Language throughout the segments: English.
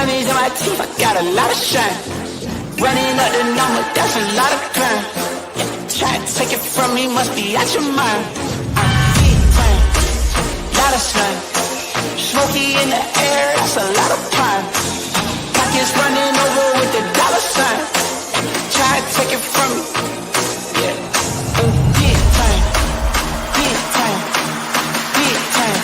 Diamonds in my teeth, I got a lot of shine. Running up the number, that's a lot of crime. Try to take it from me, must be out your mind. Big time, lot of slime. Smoky in the air, that's a lot of prime. Pockets running over with the dollar sign. Try to take it from me, yeah. Big time, big time, big time.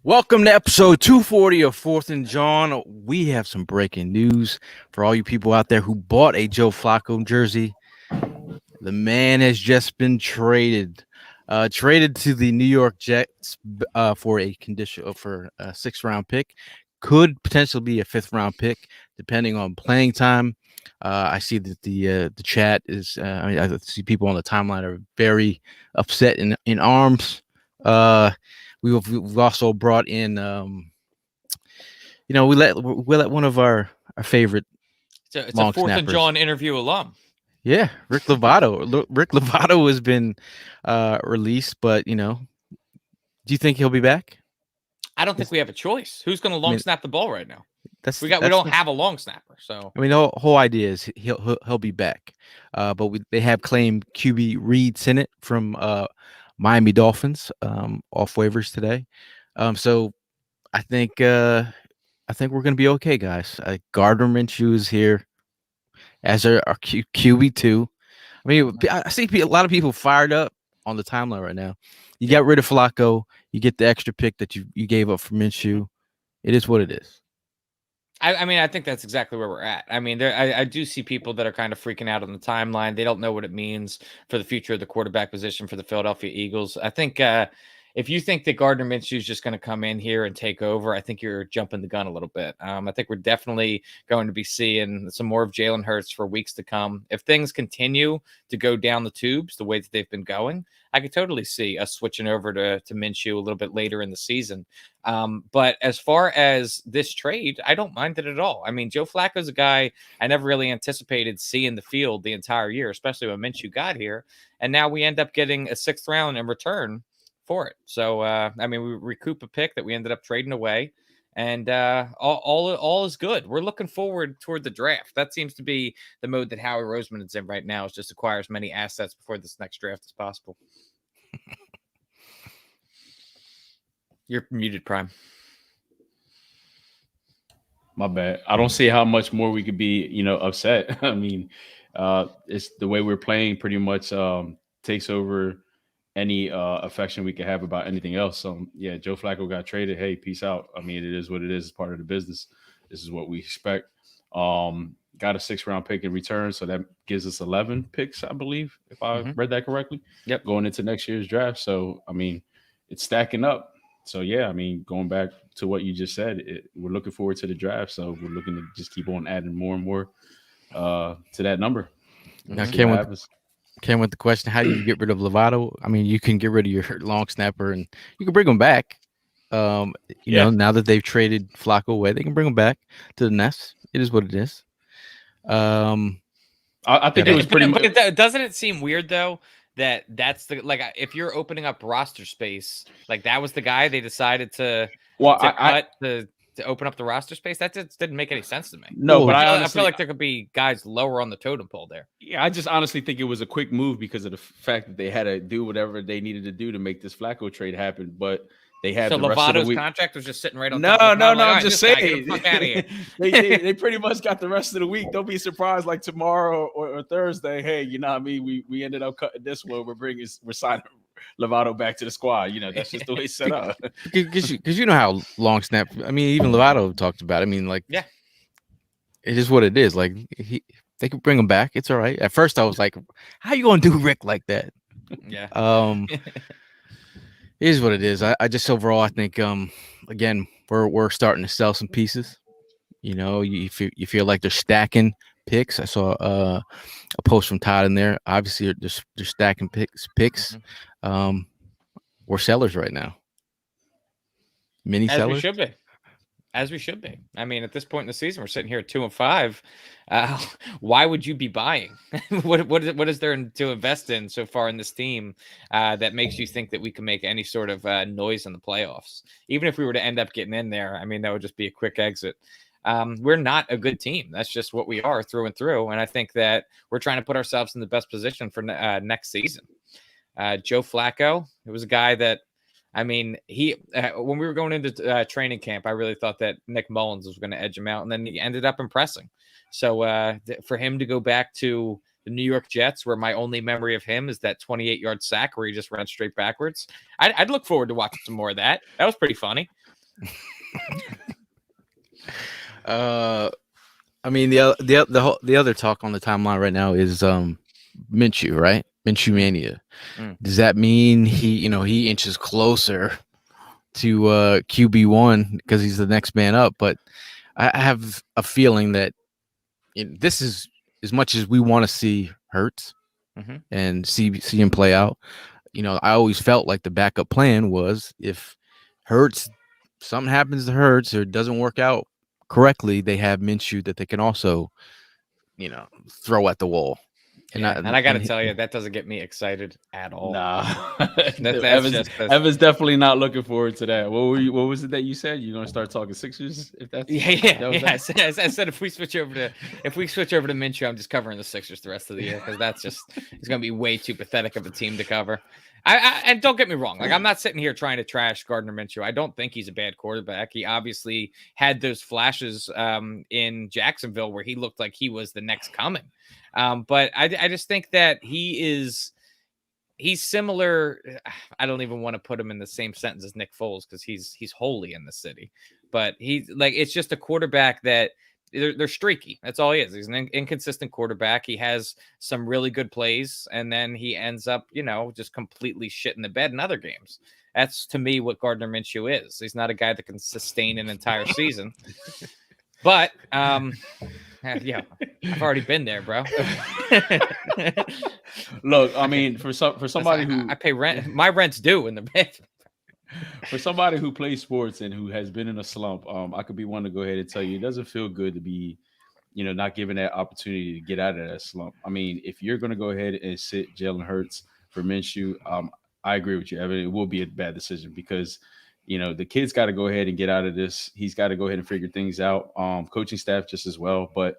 Welcome to episode 240 of Fourth and Jawn. We have some breaking news for all you people out there who bought a Joe Flacco jersey. The man has just been traded to the New York Jets for a sixth round pick. Could potentially be a fifth round pick depending on playing time. I see that the chat is. I see people on the timeline are very upset in arms. We've also brought in, we let one of our favorite. It's a Fourth and Jawn interview alum. Yeah, Rick Lovato. Rick Lovato has been released, but do you think he'll be back? I don't think we have a choice. Who's going to long snap the ball right now? We don't have a long snapper, so the whole idea is he'll be back. But they have claimed QB Reed Sinnett from Miami Dolphins off waivers today. So I think we're gonna be okay, guys. Gardner Minshew is here as our QB2. I mean, I see a lot of people fired up on the timeline right now. You got rid of Flacco, you get the extra pick that you gave up for Minshew. It is what it is. I think that's exactly where we're at. I mean, I do see people that are kind of freaking out on the timeline. They don't know what it means for the future of the quarterback position for the Philadelphia Eagles. I think if you think that Gardner Minshew is just going to come in here and take over, I think you're jumping the gun a little bit. I think we're definitely going to be seeing some more of Jalen Hurts for weeks to come. If things continue to go down the tubes the way that they've been going, I could totally see us switching over to Minshew a little bit later in the season. But as far as this trade, I don't mind it at all. I mean, Joe Flacco's a guy I never really anticipated seeing the field the entire year, especially when Minshew got here. And now we end up getting a sixth round in return for it. So, we recoup a pick that we ended up trading away. And all is good. We're looking forward toward the draft. That seems to be the mode that Howie Roseman is in right now, is just acquire as many assets before this next draft as possible. You're muted, Prime. My bad. I don't see how much more we could be, upset. I mean, it's the way we're playing pretty much takes over any affection we could have about anything else. So yeah, Joe Flacco got traded. Hey, peace out. I mean, it is what it is. It's part of the business. This is what we expect. Got a 6th round pick in return, so that gives us 11 picks, I believe, if I read that correctly. Yep. Going into next year's draft. So I mean, it's stacking up. So yeah, I mean, going back to what you just said, we're looking forward to the draft. So we're looking to just keep on adding more and more to that number. Now, Came with the question, how do you get rid of Lovato? I mean, you can get rid of your long snapper and you can bring him back. Now that they've traded Flacco away, they can bring him back to the nest. It is what it is. I think it was pretty much. Doesn't it seem weird, though, that's if you're opening up roster space, like that was the guy they decided to cut to open up the roster space? That just didn't make any sense to me. No, but I feel like there could be guys lower on the totem pole there. Yeah, I just honestly think it was a quick move because of the fact that they had to do whatever they needed to do to make this Flacco trade happen. But they had the rest of the week. Contract was just sitting right on. No. I'm just saying. Get the fuck out of here. they pretty much got the rest of the week. Don't be surprised, like tomorrow or Thursday. Hey, you know what I mean? We ended up cutting this one. We're signing Lovato back to the squad. That's just the way it's set up. Because you know how long snap. I mean, even Lovato talked about it. I mean, like, yeah, it is what it is. Like they could bring him back. It's all right. At first, I was like, "How you gonna do Rick like that?" Yeah. It is what it is. I just overall, I think, again, we're starting to sell some pieces. You feel like they're stacking picks. I saw a post from Todd in there. Obviously, they're stacking picks. We're sellers right now. Mini As sellers. we should be. As we should be. I mean, at this point in the season, we're sitting here at 2-5. Why would you be buying? What is there to invest in so far in this team that makes you think that we can make any sort of noise in the playoffs? Even if we were to end up getting in there, I mean, that would just be a quick exit. We're not a good team. That's just what we are through and through. And I think that we're trying to put ourselves in the best position for next season. Joe Flacco, it was a guy that, I mean, he when we were going into training camp, I really thought that Nick Mullins was going to edge him out, and then he ended up impressing. So for him to go back to the New York Jets, where my only memory of him is that 28-yard sack where he just ran straight backwards, I'd look forward to watching some more of that. That was pretty funny. I mean, the other talk on the timeline right now is Minshew, right? Minshew mania. Does that mean he inches closer to QB1 because he's the next man up? But I have a feeling that this is, as much as we want to see Hurts and see him play out. I always felt like the backup plan was if something happens to Hurts or it doesn't work out correctly, they have Minshew that they can also, throw at the wall. And I got to tell you, that doesn't get me excited at all. Nah, Evan's definitely not looking forward to that. What was it that you said? You're gonna start talking Sixers? If that's I said if we switch over to Minshew, I'm just covering the Sixers the rest of the year because it's gonna be way too pathetic of a team to cover. And don't get me wrong, like I'm not sitting here trying to trash Gardner Minshew. I don't think he's a bad quarterback. He obviously had those flashes in Jacksonville where he looked like he was the next coming. But I just think that he's similar. I don't even want to put him in the same sentence as Nick Foles because he's holy in the city. But he's like, it's just a quarterback that they're streaky. That's all he is. He's an inconsistent quarterback. He has some really good plays, and then he ends up, just completely shitting the bed in other games. That's to me what Gardner Minshew is. He's not a guy that can sustain an entire season. But yeah, I've already been there, bro. Look, I mean, for somebody who I pay rent, my rent's due in the bed. For somebody who plays sports and who has been in a slump, I could be one to go ahead and tell you it doesn't feel good to be, not given that opportunity to get out of that slump. I mean, if you're going to go ahead and sit Jalen Hurts for Minshew, I agree with you, Evan. It will be a bad decision because, the kid's got to go ahead and get out of this. He's got to go ahead and figure things out. Coaching staff just as well, but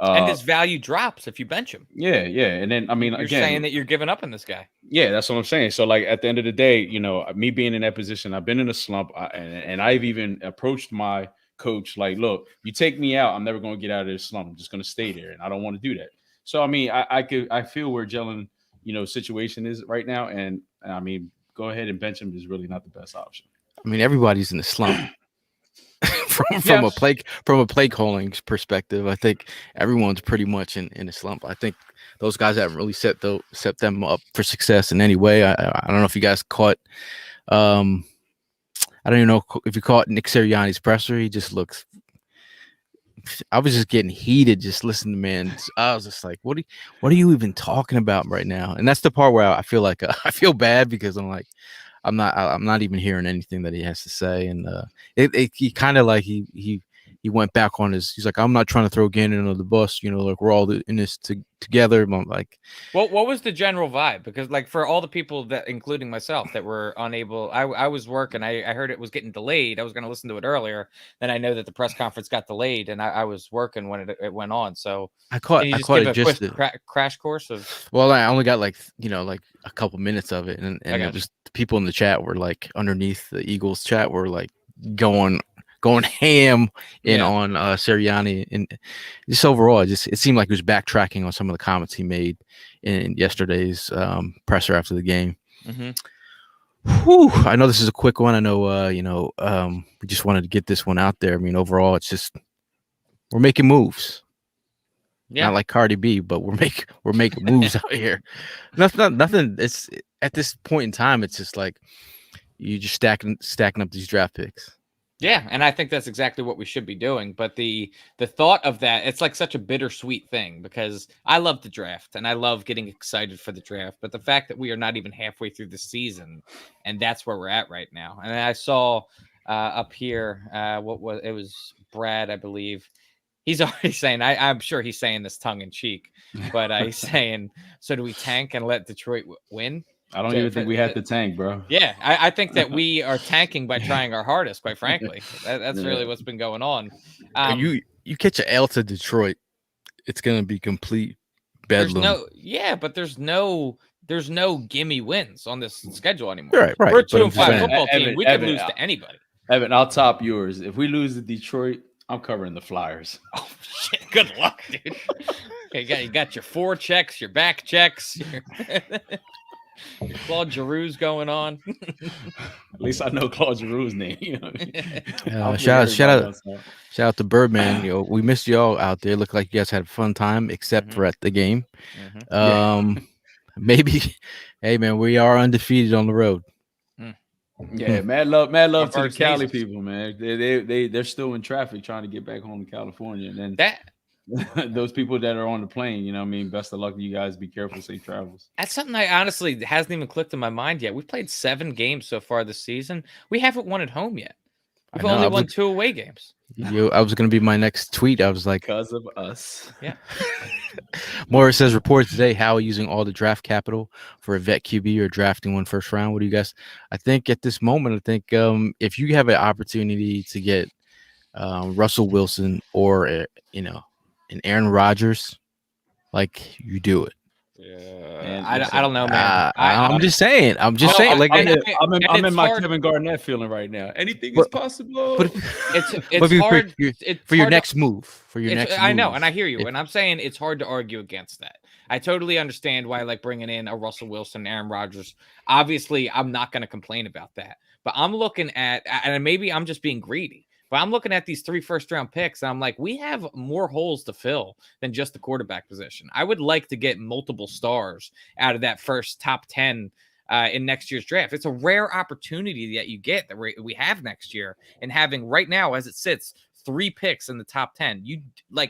and his value drops if you bench him. Yeah, and then I mean, you're saying that you're giving up on this guy. Yeah, that's what I'm saying. So, like at the end of the day, me being in that position, I've been in a slump, and I've even approached my coach like, "Look, you take me out, I'm never going to get out of this slump. I'm just going to stay there, and I don't want to do that." So, I mean, I feel where Jalen, situation is right now, and I mean, go ahead and bench him is really not the best option. I mean, everybody's in a slump. From a play calling perspective, I think everyone's pretty much in a slump. I think those guys haven't really set them up for success in any way. I don't know if you guys caught. I don't even know if you caught Nick Sirianni's presser. He just looks. I was just getting heated just listening to man. I was just like, what are you even talking about right now? And that's the part where I feel like I feel bad because I'm like. I'm not even hearing anything that he has to say, and he kind of like he went back on he's like, I'm not trying to throw Gannon under the bus, like we're all in this together. I'm like, what was the general vibe? Because like for all the people that, including myself, that were unable, I was working. I heard it was getting delayed. I was going to listen to it earlier. Then I know that the press conference got delayed, and I was working when it went on. So I caught a quick crash course of. Well, I only got like a couple minutes of it, and it was people in the chat were like underneath the Eagles chat were like going ham on Sirianni, and just overall, it seemed like he was backtracking on some of the comments he made in yesterday's presser after the game. Whew, I know this is a quick one. I know, we just wanted to get this one out there. I mean, overall, it's just we're making moves. Yeah. Not like Cardi B, but we're making moves out here. Nothing. It's at this point in time, it's just like you just stacking up these draft picks. Yeah, and I think that's exactly what we should be doing. But the thought of that, it's like such a bittersweet thing because I love the draft and I love getting excited for the draft. But the fact that we are not even halfway through the season, and that's where we're at right now. And I saw up here. What was it? Was Brad, I believe. He's already saying, I'm sure he's saying this tongue in cheek, but he's saying, so do we tank and let Detroit win? I don't even think we have to tank, bro. Yeah, I think that we are tanking by trying our hardest, quite frankly. That's really what's been going on. You catch an L to Detroit, it's going to be complete bedlam. But there's no gimme wins on this schedule anymore. Right. We're a But I'm 2-5 saying- football team. Evan, We could lose to anybody. Evan, I'll top yours. If we lose to Detroit, I'm covering the Flyers. Oh shit! Good luck, dude. Okay, you got your forechecks, your back checks, your Claude Giroux's going on. At least I know Claude Giroux's name. You know shout out to Birdman. We missed y'all out there. Looked like you guys had a fun time, except for at the game. Maybe, hey man, we are undefeated on the road. Yeah, mad love to the First Cali Nations. people, man. They're still in traffic trying to get back home to California, and then That those people that are on the plane, you know what I mean? Best of luck to you guys. Be careful, safe travels. That's something I honestly hasn't even clicked in my mind yet. We've played 7 games so far this season. We haven't won at home yet. We've only won 2 away games. I was going to be my next tweet. I was like, Because of us. Yeah. Morris says reported today how using all the draft capital for a vet QB or drafting one first round. What do you guys? I think at this moment, if you have an opportunity to get Russell Wilson or an Aaron Rodgers, like you do it. Yeah, I don't know, man. I'm just saying. I'm Like, I'm in my hard. Kevin Garnett feeling right now. Anything is possible. But It's hard. For your next move. For your next. I know, move. and I hear you, and I'm saying it's hard to argue against that. I totally understand why, like, bringing in a Russell Wilson, Aaron Rodgers. Obviously, I'm not going to complain about that. But I'm looking at, and maybe I'm just being greedy, but I'm looking at these 3 first-round picks, and I'm like, we have more holes to fill than just the quarterback position. I would like to get multiple stars out of that first top 10 in next year's draft. It's a rare opportunity that you get that we have next year, and having right now, as it sits, 3 picks in the top 10.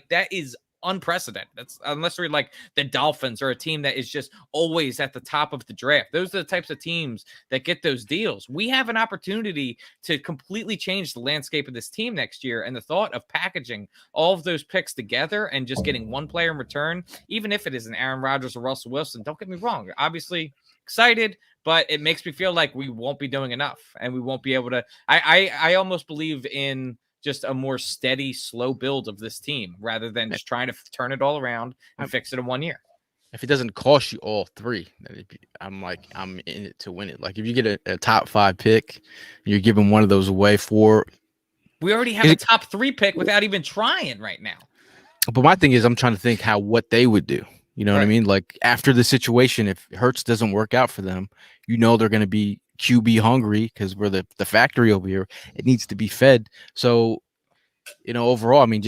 That is unprecedented. That's unless we're like the Dolphins or a team that is just always at the top of the draft. Those are the types of teams that get those deals. We have an opportunity to completely change the landscape of this team next year, and the thought of packaging all of those picks together and just getting one player in return, even if it is an Aaron Rodgers or Russell Wilson, don't get me wrong, obviously excited, but it makes me feel like we won't be doing enough, and we won't be able to. I almost believe in just a more steady, slow build of this team rather than just trying to turn it all around and fix it in 1 year. If it doesn't cost you all 3, I'm in it to win it. Like if you get a top 5 pick, you're giving one of those away for. We already have a top 3 pick without even trying right now. But my thing is, I'm trying to think what they would do. You know what I mean? Like after the situation, if Hurts doesn't work out for them, they're going to be QB hungry because we're the factory over here. It needs to be fed. So, overall, I mean,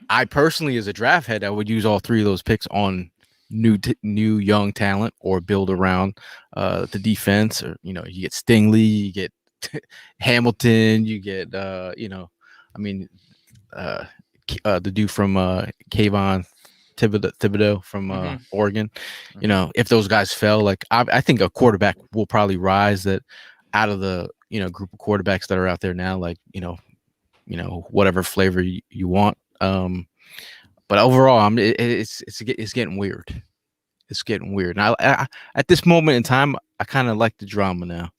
I personally, as a draft head, I would use all 3 of those picks on new young talent or build around the defense. Or you get Stingley, you get Hamilton, you get the dude from Kayvon Thibodeau from Oregon. If those guys fell, like I think a quarterback will probably rise that out of the group of quarterbacks that are out there now, like whatever flavor you want. But overall, it's getting weird. It's getting weird. And I at this moment in time, I kind of like the drama now.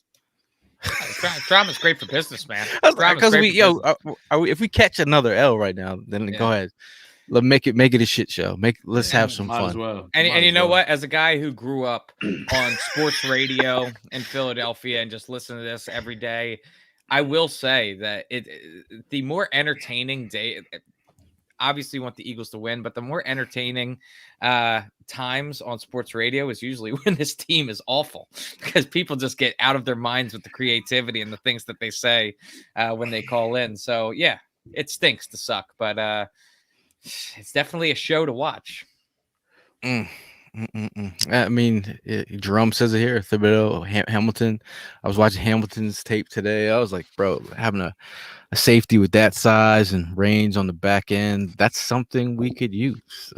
Drama's great for business, man. Because if we catch another L right now, then go ahead. Let's make it a shit show. Let's have some fun. As well. And you know what? As a guy who grew up on sports radio in Philadelphia and just listen to this every day, I will say that the more entertaining day. Obviously, you want the Eagles to win, but the more entertaining times on sports radio is usually when this team is awful, because people just get out of their minds with the creativity and the things that they say when they call in. So yeah, it stinks to suck, but it's definitely a show to watch. I mean, Jerome says it here. Thibodeau, Hamilton. I was watching Hamilton's tape today. I was like, bro, having a safety with that size and range on the back end, that's something we could use.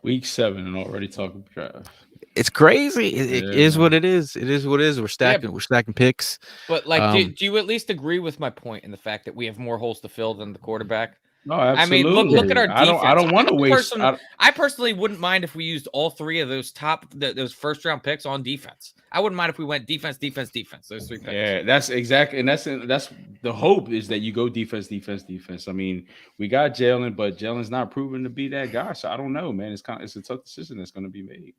Week 7 and already talking draft. It's crazy. It Yeah, is what man. it is. It is what it is. We're stacking. We're stacking picks. But like, do you at least agree with my point in the fact that we have more holes to fill than the quarterback? No, I mean, absolutely. look at our defense. I don't want to waste. I personally wouldn't mind if we used all three of those those first round picks on defense. I wouldn't mind if we went defense. Those 3 picks. Yeah, that's exactly, and that's the hope is that you go defense. I mean, we got Jalen, but Jalen's not proven to be that guy. So I don't know, man. It's a tough decision that's going to be made.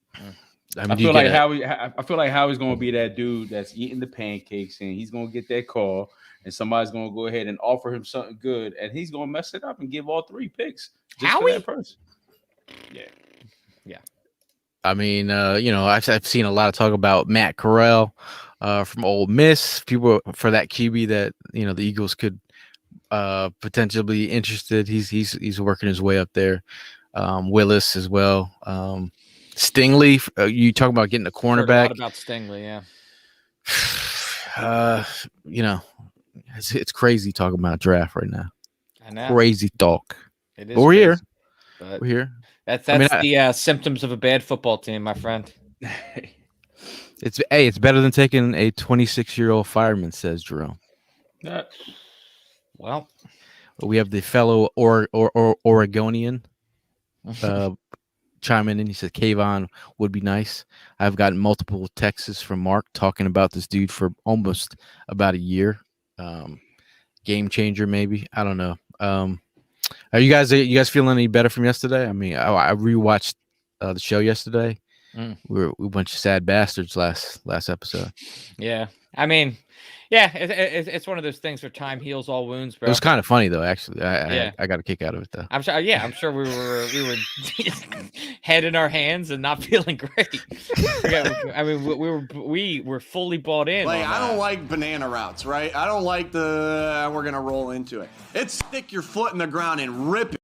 I feel like Howie's going to be that dude that's eating the pancakes, and he's going to get that call, and somebody's going to go ahead and offer him something good, and he's going to mess it up and give all 3 picks just for that person. Yeah. I mean, I've seen a lot of talk about Matt Corral from Ole Miss. People for that QB that the Eagles could potentially be interested. He's working his way up there. Willis as well. Stingley, you talk about getting a cornerback. Heard a lot about Stingley, yeah. It's crazy talking about draft right now. I know. Crazy talk. It is. But we're crazy, here. but We're here. That's the symptoms of a bad football team, my friend. It's better than taking a 26-year-old fireman, says Jerome. Well, we have the fellow Oregonian chime in. He said Kayvon would be nice. I've gotten multiple texts from Mark talking about this dude for almost about a year. Game changer, maybe. I don't know. Are you guys feeling any better from yesterday? I mean, I rewatched the show yesterday. We were a bunch of sad bastards last episode. Yeah, I mean, yeah, it's one of those things where time heals all wounds, bro. It was kind of funny though, actually. I got a kick out of it though. I'm sure. Yeah, I'm sure we were head in our hands and not feeling great. I mean, we were fully bought in. Like, I don't like banana routes, right? I don't like we're gonna roll into it. It's stick your foot in the ground and rip it.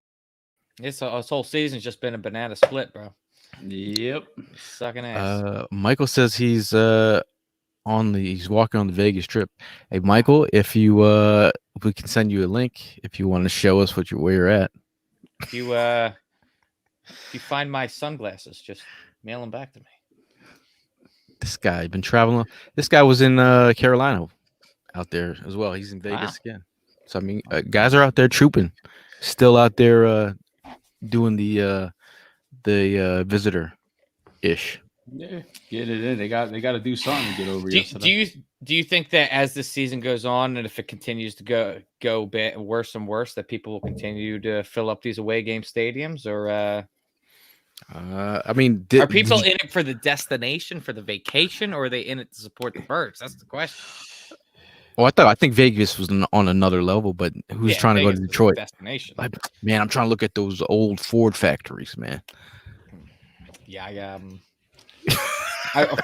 This whole season's just been a banana split, bro. Yep, sucking ass. Michael says he's walking on the Vegas trip. Hey, Michael, if we can send you a link if you want to show us where you're at. If you find my sunglasses, just mail them back to me. This guy been traveling. This guy was in Carolina out there as well. He's in Vegas again. So I mean, guys are out there trooping, still out there doing the visitor ish. Yeah, get it in. They got to do something to get over yesterday. Do you think that as the season goes on, and if it continues to go bad, worse and worse, that people will continue to fill up these away game stadiums, or I mean, are people in it for the destination, for the vacation, or are they in it to support the Birds? That's the question. Well, I think Vegas was on another level, but who's trying Vegas to go to Detroit? Destination. Like, man, I'm trying to look at those old Ford factories, man. Yeah,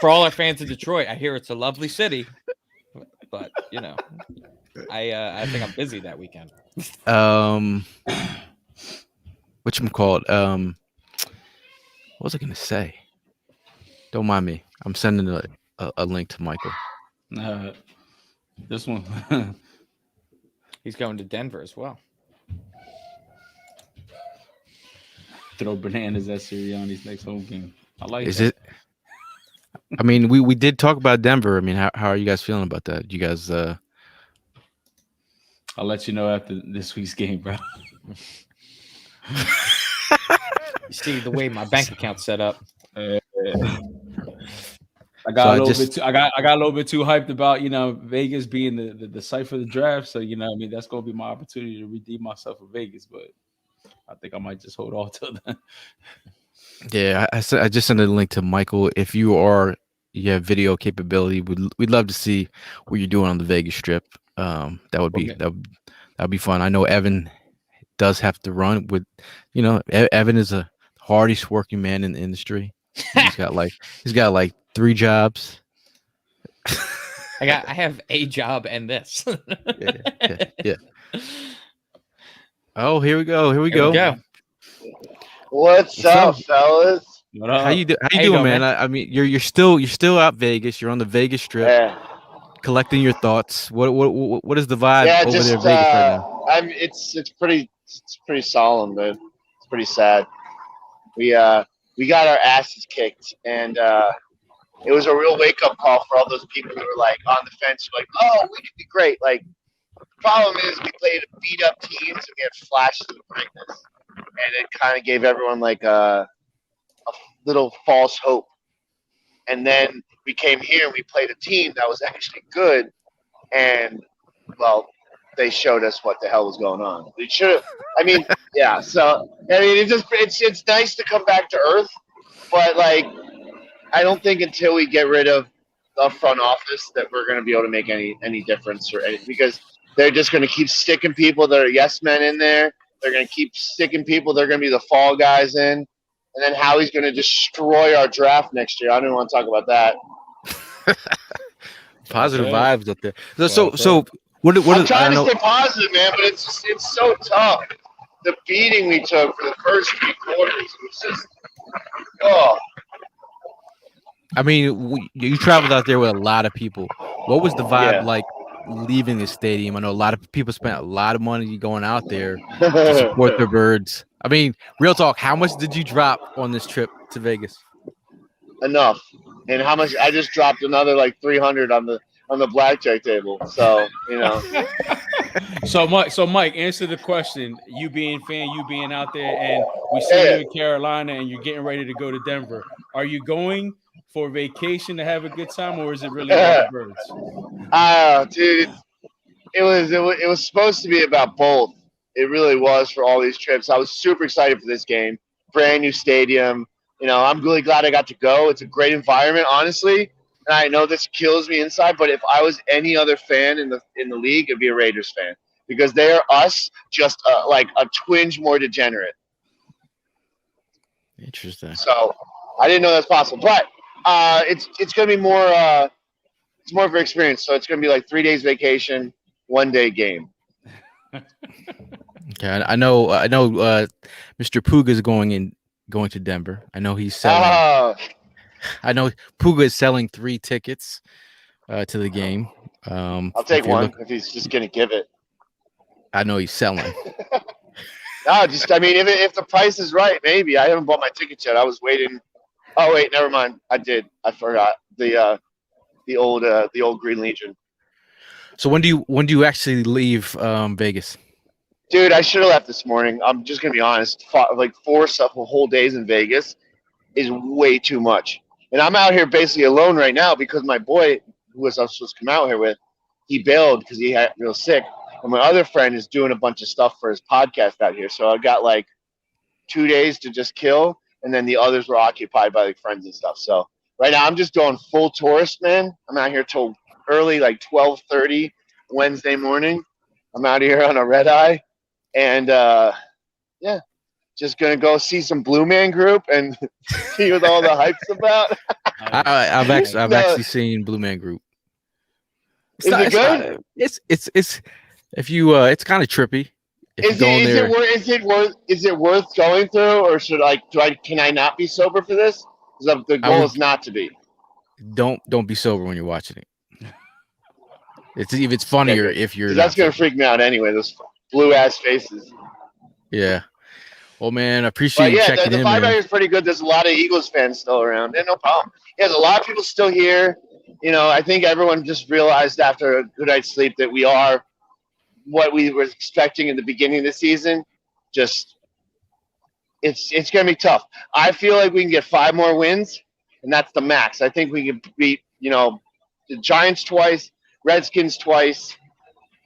for all our fans of Detroit, I hear it's a lovely city, but I think I'm busy that weekend. Whatchamacallit? What was I gonna say? Don't mind me. I'm sending a link to Michael. This one. He's going to Denver as well. Throw bananas at Sirianni's next home game. I like. Is it? I mean, we did talk about Denver. I mean, how are you guys feeling about that? You guys? I'll let you know after this week's game, bro. You see the way my bank account's set up. I got a little bit too hyped about Vegas being the site for the draft. So I mean, that's gonna be my opportunity to redeem myself for Vegas. But I think I might just hold on till then. Yeah, I just sent a link to Michael. If you have video capability, we'd love to see what you're doing on the Vegas Strip. That would be fun. I know Evan does have to run with, Evan is a hardest working man in the industry. He's got like 3 jobs. I have a job and this. yeah. Oh, here we go. What's up, fellas? How you doing, man? I mean, you're still out Vegas. You're on the Vegas Strip, collecting your thoughts. What is the vibe over there in Vegas right now? It's pretty solemn, man. It's pretty sad. We we got our asses kicked, and it was a real wake up call for all those people who were like on the fence, like, oh, we could be great. Like, the problem is we played beat up teams and we had flashes of greatness, and it kind of gave everyone like a little false hope. And then we came here and we played a team that was actually good, and well, they showed us what the hell was going on. We should have. I mean, yeah. So I mean, it's nice to come back to earth, but like, I don't think until we get rid of the front office that we're going to be able to make any difference or anything, because they're just going to keep sticking people that are yes men in there. They're going to keep sticking people. They're going to be the fall guys in, and then Howie's going to destroy our draft next year. I don't even want to talk about that. Positive Okay. vibes up there. So what I'm is, I trying don't to know. stay positive, man, but it's so tough. The beating we took for the first 3 quarters was just I mean, you traveled out there with a lot of people. What was the vibe like leaving the stadium? I know a lot of people spent a lot of money going out there to support their birds. I mean, real talk, how much did you drop on this trip to Vegas? enough. And how much I just dropped another like 300 on the blackjack table. So, you know. So Mike, answer the question. You being fan, you being out there, and we see Yeah. you in Carolina, and you're getting ready to go to Denver. Are you going for vacation to have a good time, or is it really about the birds? Dude, it was supposed to be about both. It really was for all these trips. I was super excited for this game. Brand new stadium. You know, I'm really glad I got to go. It's a great environment, honestly. And I know this kills me inside, but if I was any other fan in the league, it'd be a Raiders fan because they are us, just like a twinge more degenerate. Interesting. So I didn't know that's possible, but it's gonna be more. It's more of an experience. So it's gonna be like 3 days vacation, 1 day game. Okay, I know. Mr. Puga is going to Denver. I know he's selling. I know Puga is selling 3 tickets to the game. I'll take one if he's just gonna give it. I know he's selling. No, I mean, if the price is right, maybe. I haven't bought my tickets yet. I was waiting. Oh wait, never mind. I did. I forgot the old Green Legion. So when do you actually leave Vegas? Dude, I should have left this morning. I'm just gonna be honest. Like 4 whole days in Vegas is way too much, and I'm out here basically alone right now because my boy, who was supposed to come out here with, he bailed because he got real sick, and my other friend is doing a bunch of stuff for his podcast out here. So I got like 2 days to just kill, and then the others were occupied by like friends and stuff. So right now I'm just going full tourist, man. I'm out here till early, like 12:30 Wednesday morning. I'm out here on a red eye, and yeah, just gonna go see some Blue Man Group and see what all the hype's about. I've actually seen Blue Man Group. Is it good? It's if you it's kind of trippy. Is it worth going through, or can I not be sober for this? Because the goal is not to be. Don't be sober when you're watching it. It's funnier if you're. That's gonna freak me out anyway. Those blue ass faces. Yeah. Well, man, I appreciate you checking the in. vibe out Man. here is pretty good. There's a lot of Eagles fans still around. Yeah, no problem. Yeah, there's a lot of people still here. You know, I think everyone just realized after a good night's sleep that we are what we were expecting in the beginning of the season. Just it's gonna be tough. I feel like we can get 5 more wins, and that's the max. I think we can beat, the Giants twice, Redskins twice,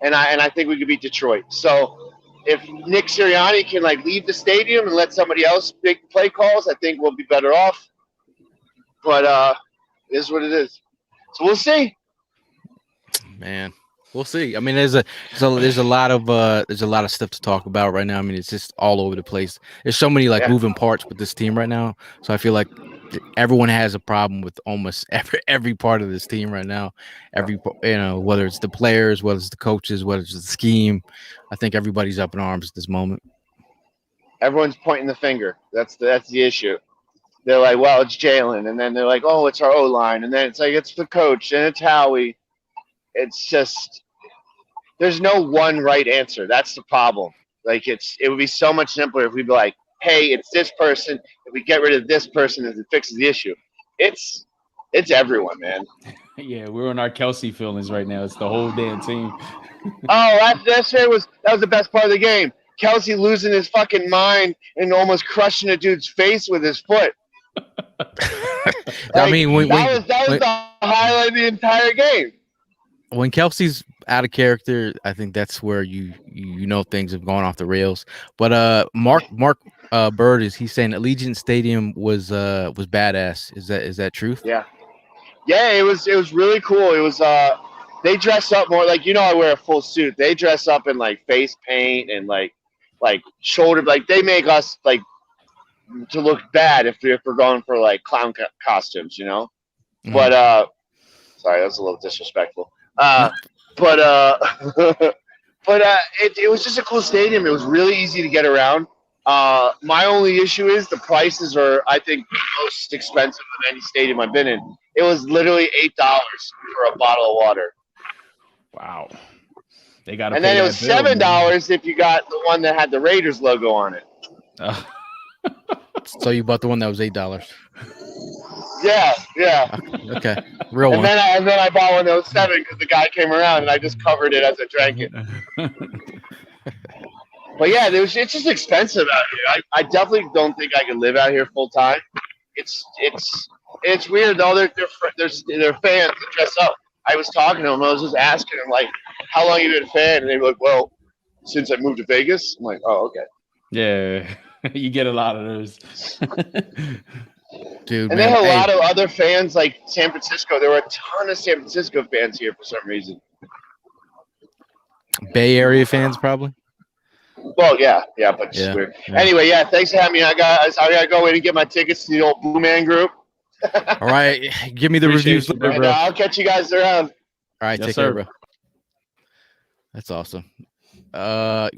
and I think we could beat Detroit. So if Nick Sirianni can leave the stadium and let somebody else make play calls, I think we'll be better off. But it is what it is. So we'll see. Man, we'll see. I mean, there's a lot of stuff to talk about right now. I mean, it's just all over the place. There's so many moving parts with this team right now. So I feel like everyone has a problem with almost every part of this team right now. Whether it's the players, whether it's the coaches, whether it's the scheme. I think everybody's up in arms at this moment. Everyone's pointing the finger. That's the issue. They're like, well, it's Jalen, and then they're like, oh, it's our O-line, and then it's like it's the coach, and it's Howie. It's just there's no one right answer. That's the problem. It would be so much simpler if we'd be like, hey, it's this person. If we get rid of this person, it fixes the issue. It's everyone, man. Yeah, we're on our Kelsey feelings right now. It's the whole damn team. Oh, that was the best part of the game. Kelsey losing his fucking mind and almost crushing a dude's face with his foot. I mean, that was the highlight of the entire game. when Kelsey's out of character, I think that's where you know things have gone off the rails. But Mark Bird he's saying Allegiant Stadium was badass. Is that truth? Yeah, it was really cool. It was they dress up more like, I wear a full suit. They dress up in like face paint and like shoulder, like they make us like to look bad if we're going for like clown costumes, Mhm. But sorry, that was a little disrespectful. But it was just a cool stadium. It was really easy to get around. My only issue is the prices are, I think, the most expensive of any stadium I've been in. It was literally $8 for a bottle of water. Wow. They got to. And then it was $7 if you got the one that had the Raiders logo on it. So you bought the one that was $8. Yeah. Okay, real And one. then I bought one that was $7 because the guy came around and I just covered it as I drank it. But yeah, it's just expensive out here. I definitely don't think I can live out here full time. It's weird though. They're fans that dress up. I was talking to them. I was just asking them like, how long you been a fan? And they were like, well, since I moved to Vegas. I'm like, oh, okay. Yeah, you get a lot of those. Dude, and man, they had a lot of other fans like San Francisco. There were a ton of San Francisco fans here for some reason. Bay Area fans probably. Well, yeah, but just weird. Yeah. Anyway, thanks for having me. I gotta go in and get my tickets to the old Blue Man Group. All right, give me the Appreciate reviews you, later, And bro. I'll catch you guys around. All right, Yes, take sir. care, bro. That's awesome. I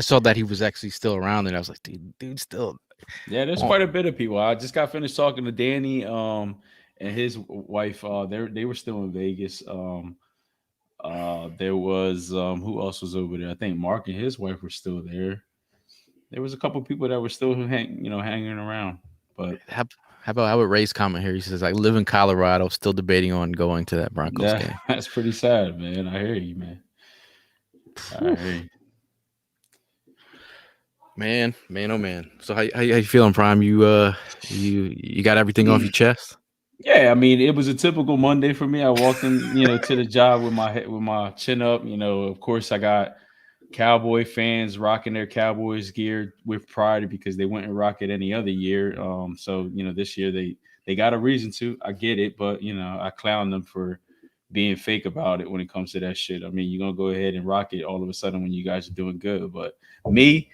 saw that he was actually still around, and I was like, dude, still. Yeah, there's quite a bit of people. I just got finished talking to Danny, and his wife. They were still in Vegas. There was who else was over there? I think Mark and his wife were still there. There was a couple people that were still hanging around. But How about Ray's comment here? He says, I live in Colorado, still debating on going to that Broncos game. that's pretty sad, man. I hear you, man. I hear you. Man, oh man. So how you feeling, Prime? You got everything off your chest? Yeah, I mean, it was a typical Monday for me. I walked in, to the job with my chin up. Of course, I got Cowboy fans rocking their Cowboys gear with pride because they wouldn't rock it any other year. So this year they got a reason to. I get it, but I clown them for being fake about it when it comes to that shit. I mean, you're gonna go ahead and rock it all of a sudden when you guys are doing good, but me.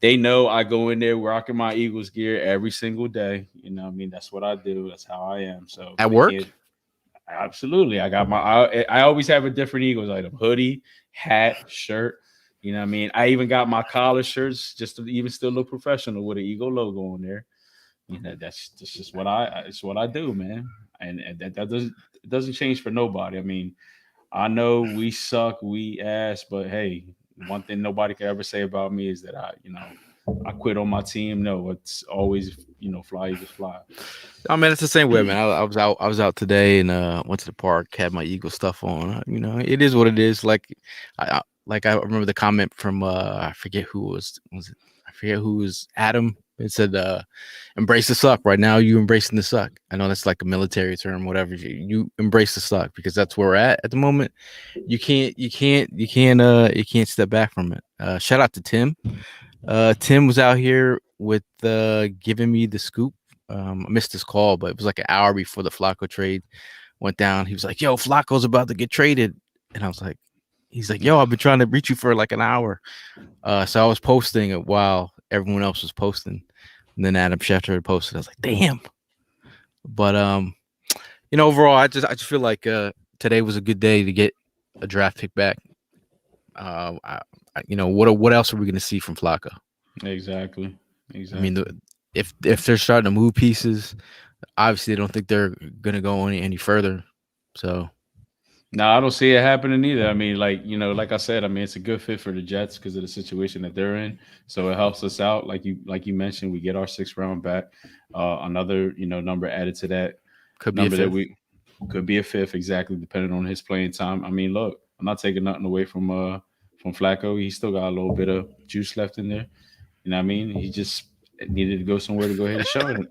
They know I go in there rocking my Eagles gear every single day. I mean, that's what I do. That's how I am. So At work? Absolutely. I got I always have a different Eagles item: hoodie, hat, shirt. You know what I mean? I even got my collar shirts just to even still look professional with an Eagle logo on there. That's just what it's what I do, man. And that doesn't change for nobody. I mean, I know we suck, we ass, but hey, one thing nobody could ever say about me is that I quit on my team. No, it's always fly, you just fly. I mean, it's the same way, man. I was out today and went to the park, had my Eagle stuff on. It is what it is. Like I remember the comment from I forget who was it? I forget who was Adam. It said, embrace the suck. Right now, you embracing the suck. I know that's like a military term, whatever. You embrace the suck because that's where we're at the moment. You can't step back from it. Shout out to Tim. Tim was out here with giving me the scoop. I missed his call, but it was like an hour before the Flacco trade went down. He was like, yo, Flacco's about to get traded. And I was like, he's like, yo, I've been trying to reach you for like an hour. So I was posting it while everyone else was posting. And then Adam Schefter had posted. I was like, damn. But overall, I just feel like today was a good day to get a draft pick back. What else are we going to see from Flacco? Exactly. I mean, if they're starting to move pieces, obviously I don't think they're going to go any further. So, No, I don't see it happening either. I mean, like I said, I mean, it's a good fit for the Jets because of the situation that they're in. So it helps us out. Like you mentioned, we get our 6th round back. Another, number added to that Could be a number that fifth. we could be a 5th, exactly, depending on his playing time. I mean, look, I'm not taking nothing away from Flacco. He still got a little bit of juice left in there. You know what I mean? He just needed to go somewhere to go ahead and show it.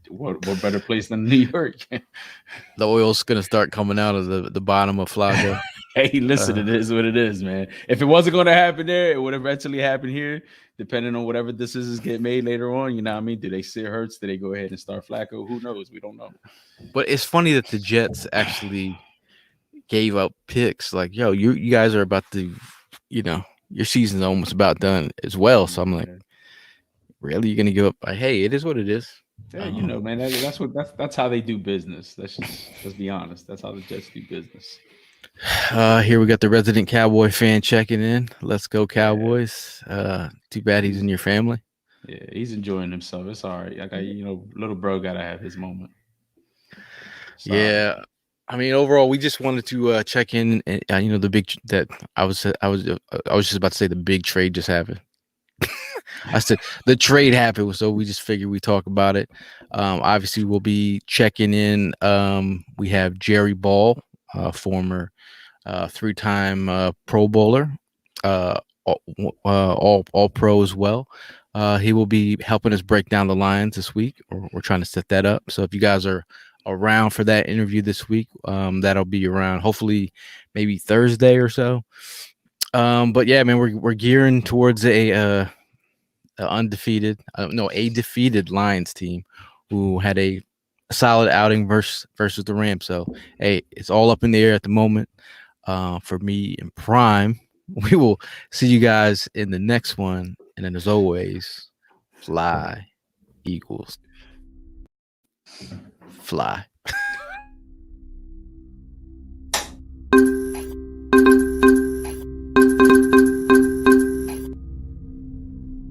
What better place than New York? The oil's gonna start coming out of the bottom of Flacco. Hey, listen, it is what it is, man. If it wasn't going to happen there, it would eventually happen here, depending on whatever decisions get made later on. You know what I mean? Do they sit Hurts? Do they go ahead and start Flacco? Who knows? We don't know. But it's funny that the Jets actually gave up picks. Like, yo, you guys are about to, your season's almost about done as well. So I'm like, really, you're gonna give up? Hey, it is what it is. Yeah, man. That's how they do business. Let's be honest. That's how the Jets do business. Here we got the resident Cowboy fan checking in. Let's go, Cowboys. Too bad he's in your family. Yeah, he's enjoying himself. It's all right. I got little bro gotta have his moment. Sorry. Yeah, I mean, overall, we just wanted to check in. And the big that I was just about to say the big trade just happened. I said the trade happened, so we just figured we talk about it. Obviously, we'll be checking in. We have Jerry Ball, former 3-time Pro Bowler, all pro as well. He will be helping us break down the lines this week. We're trying to set that up. So if you guys are around for that interview this week, that'll be around hopefully maybe Thursday or so. But yeah, man, we're gearing towards a defeated Lions team who had a solid outing versus the Rams. So hey, it's all up in the air at the moment. For me and Prime, we will see you guys in the next one. And then as always, fly, Eagles. Fly.